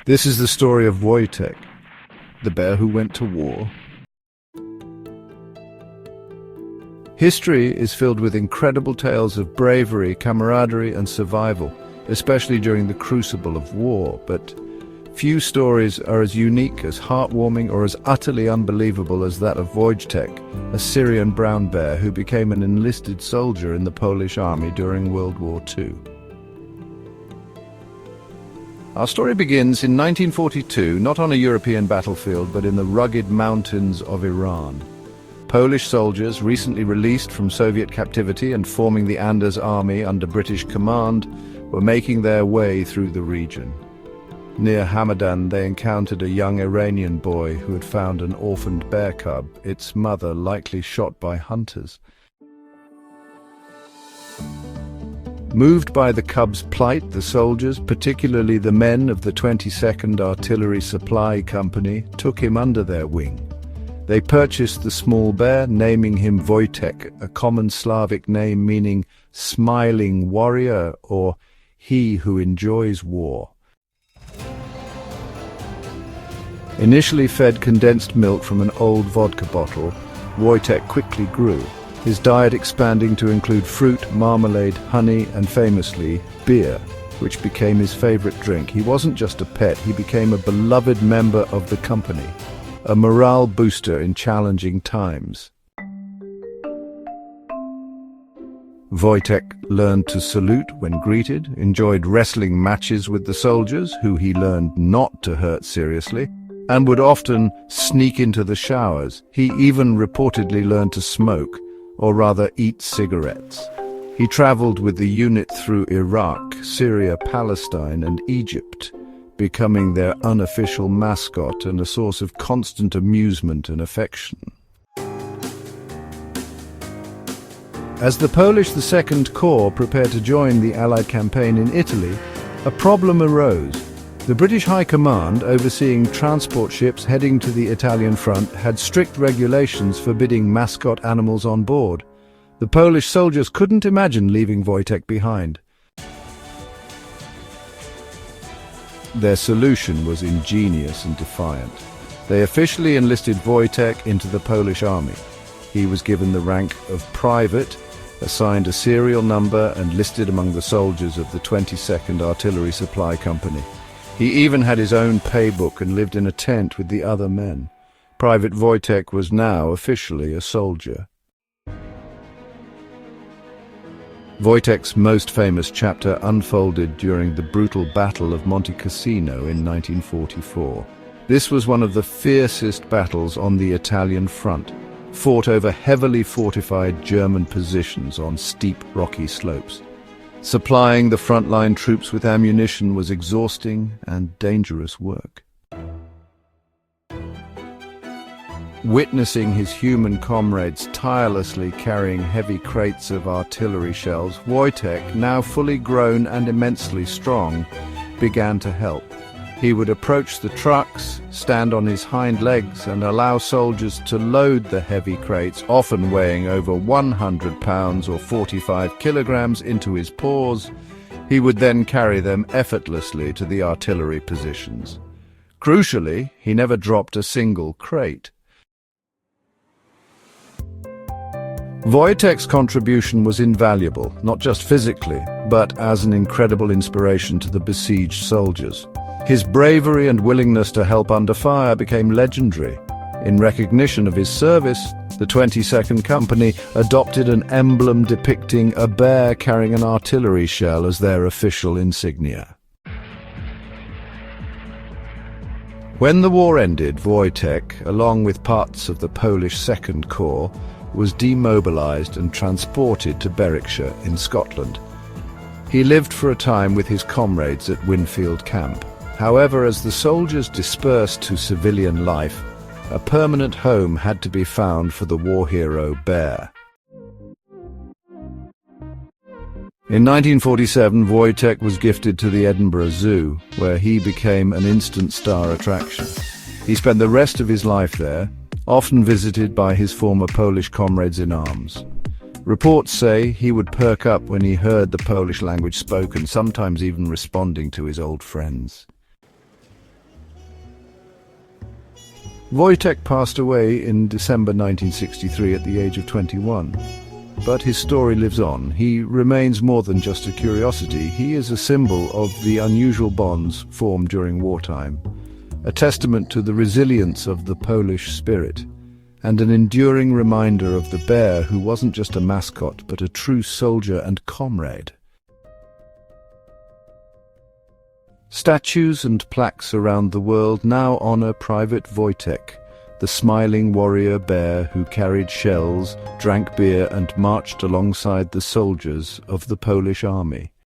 This is the story of Wojtek, the bear who went to war. History is filled with incredible tales of bravery, camaraderie, and survival, especially during the crucible of war, but few stories are as unique, as heartwarming, or as utterly unbelievable as that of Wojtek, a Syrian brown bear who became an enlisted soldier in the Polish army during World War II. Our story begins in 1942, not on a European battlefield, but in the rugged mountains of Iran. Polish soldiers, recently released from Soviet captivity and forming the Anders army under British command, were making their way through the region. Near Hamadan, they encountered a young Iranian boy who had found an orphaned bear cub, its mother likely shot by hunters. Moved by the cub's plight, the soldiers, particularly the men of the 22nd Artillery Supply Company, took him under their wing. They purchased the small bear, naming him Wojtek, a common Slavic name meaning smiling warrior or he who enjoys war. Initially fed condensed milk from an old vodka bottle, Wojtek quickly grew, his diet expanding to include fruit, marmalade, honey, and famously, beer, which became his favorite drink. He wasn't just a pet, he became a beloved member of the company, a morale booster in challenging times. Wojtek learned to salute when greeted, enjoyed wrestling matches with the soldiers, who he learned not to hurt seriously, and would often sneak into the showers. He even reportedly learned to smoke, or rather eat cigarettes. He traveled with the unit through Iraq, Syria, Palestine, and Egypt, becoming their unofficial mascot and a source of constant amusement and affection. As the Polish Second Corps prepared to join the Allied campaign in Italy, a problem arose. The British High Command, overseeing transport ships heading to the Italian front, had strict regulations forbidding mascot animals on board. The Polish soldiers couldn't imagine leaving Wojtek behind. Their solution was ingenious and defiant. They officially enlisted Wojtek into the Polish army. He was given the rank of private, assigned a serial number, and listed among the soldiers of the 22nd Artillery Supply Company. He even had his own paybook and lived in a tent with the other men. Private Wojtek was now officially a soldier. Wojtek's most famous chapter unfolded during the brutal Battle of Monte Cassino in 1944. This was one of the fiercest battles on the Italian front, fought over heavily fortified German positions on steep rocky slopes. Supplying the frontline troops with ammunition was exhausting and dangerous work. Witnessing his human comrades tirelessly carrying heavy crates of artillery shells, Wojtek, now fully grown and immensely strong, began to help. He would approach the trucks, stand on his hind legs, and allow soldiers to load the heavy crates, often weighing over 100 pounds or 45 kilograms, into his paws. He would then carry them effortlessly to the artillery positions. Crucially, he never dropped a single crate. Wojtek's contribution was invaluable, not just physically, but as an incredible inspiration to the besieged soldiers. His bravery and willingness to help under fire became legendary. In recognition of his service, the 22nd Company adopted an emblem depicting a bear carrying an artillery shell as their official insignia. When the war ended, Wojtek, along with parts of the Polish Second Corps, was demobilized and transported to Berwickshire in Scotland. He lived for a time with his comrades at Winfield Camp. However, as the soldiers dispersed to civilian life, a permanent home had to be found for the war hero bear. In 1947, Wojtek was gifted to the Edinburgh Zoo, where he became an instant star attraction. He spent the rest of his life there, often visited by his former Polish comrades in arms. Reports say he would perk up when he heard the Polish language spoken, sometimes even responding to his old friends. Wojtek passed away in December 1963 at the age of 21. But his story lives on. He remains more than just a curiosity. He is a symbol of the unusual bonds formed during wartime, a testament to the resilience of the Polish spirit, and an enduring reminder of the bear who wasn't just a mascot, but a true soldier and comrade. Statues and plaques around the world now honor Private Wojtek, the smiling warrior bear who carried shells, drank beer and marched alongside the soldiers of the Polish army.